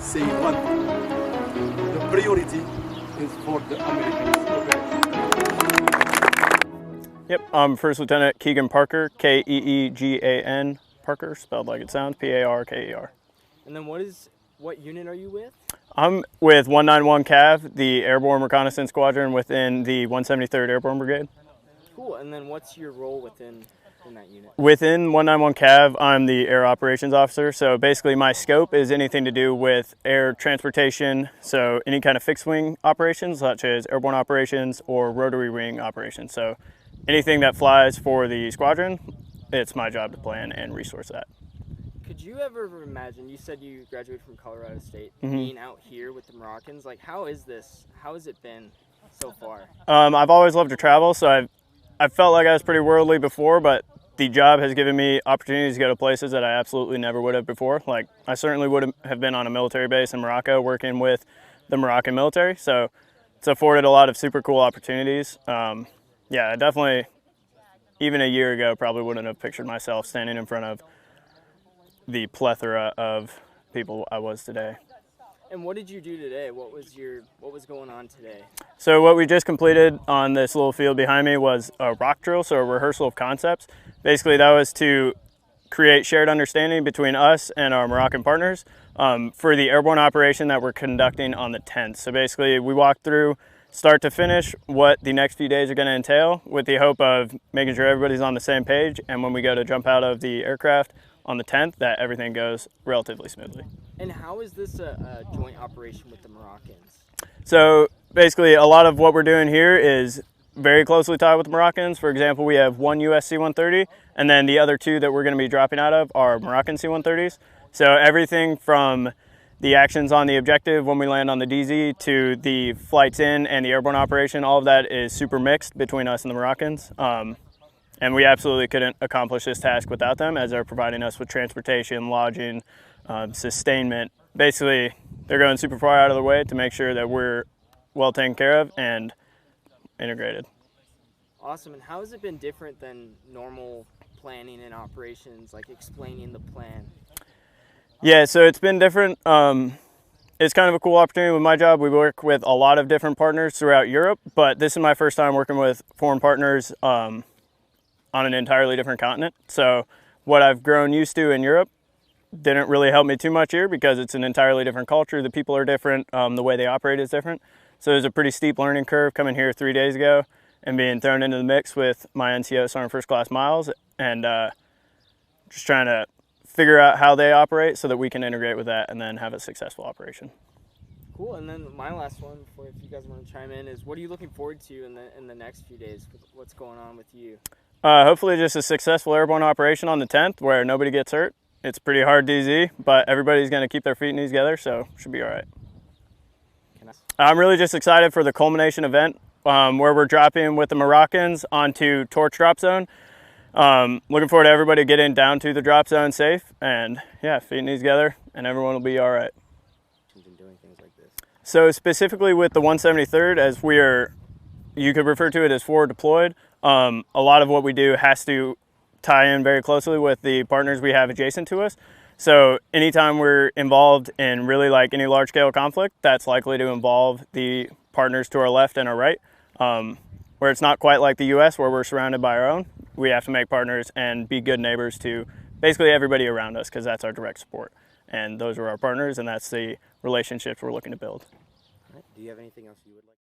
say one thing. The priority is for the Americans. Yep, I'm First Lieutenant Keegan Parker, Keegan Parker, spelled like it sounds, Parker. And then what unit are you with? I'm with 191 CAV, the Airborne Reconnaissance Squadron within the 173rd Airborne Brigade. Cool, and then what's your role within that unit? Within 191 CAV, I'm the Air Operations Officer, so basically my scope is anything to do with air transportation, so any kind of fixed wing operations such as airborne operations or rotary wing operations. So anything that flies for the squadron, it's my job to plan and resource that. Could you ever imagine, you said you graduated from Colorado State, being out here with the Moroccans, like how is this, how has it been so far? I've always loved to travel, so I've felt like I was pretty worldly before, but the job has given me opportunities to go to places that I absolutely never would have before. Like I certainly would have been on a military base in Morocco working with the Moroccan military, so it's afforded a lot of super cool opportunities. Yeah, definitely, even a year ago, probably wouldn't have pictured myself standing in front of the plethora of people I was today. And what did you do today? What was going on today? So what we just completed on this little field behind me was a rock drill, so a rehearsal of concepts. Basically, that was to create shared understanding between us and our Moroccan partners for the airborne operation that we're conducting on the 10th. So basically, we walked through start to finish what the next few days are going to entail with the hope of making sure everybody's on the same page, and when we go to jump out of the aircraft on the 10th, that everything goes relatively smoothly. And how is this a joint operation with the Moroccans? So basically, a lot of what we're doing here is very closely tied with the Moroccans. For example, we have one US C-130, and then the other two that we're going to be dropping out of are Moroccan C-130s. So everything from the actions on the objective when we land on the DZ to the flights in and the airborne operation, all of that is super mixed between us and the Moroccans. And we absolutely couldn't accomplish this task without them, as they're providing us with transportation, lodging, sustainment. Basically, they're going super far out of the way to make sure that we're well taken care of and integrated. Awesome. And how has it been different than normal planning and operations, like explaining the plan? Yeah, so it's been different. It's kind of a cool opportunity with my job. We work with a lot of different partners throughout Europe, but this is my first time working with foreign partners on an entirely different continent. So what I've grown used to in Europe didn't really help me too much here because it's an entirely different culture. The people are different. The way they operate is different. So there's a pretty steep learning curve coming here 3 days ago and being thrown into the mix with my NCO Sergeant First Class Miles and just trying to figure out how they operate so that we can integrate with that and then have a successful operation. Cool. And then my last one, if you guys want to chime in, is what are you looking forward to in the next few days? What's going on with you? Hopefully just a successful airborne operation on the 10th where nobody gets hurt. It's pretty hard DZ, but everybody's going to keep their feet and knees together, so should be all right. I'm really just excited for the culmination event where we're dropping with the Moroccans onto Torch Drop Zone. Looking forward to everybody getting down to the drop zone safe, and yeah, feet and knees together, and everyone will be all right. Doing things like this. So specifically with the 173rd, as you could refer to it as forward deployed, a lot of what we do has to tie in very closely with the partners we have adjacent to us. So anytime we're involved in really like any large scale conflict, that's likely to involve the partners to our left and our right. Where it's not quite like the US where we're surrounded by our own, we have to make partners and be good neighbors to basically everybody around us because that's our direct support. And those are our partners, and that's the relationships we're looking to build. All right. Do you have anything else you would like?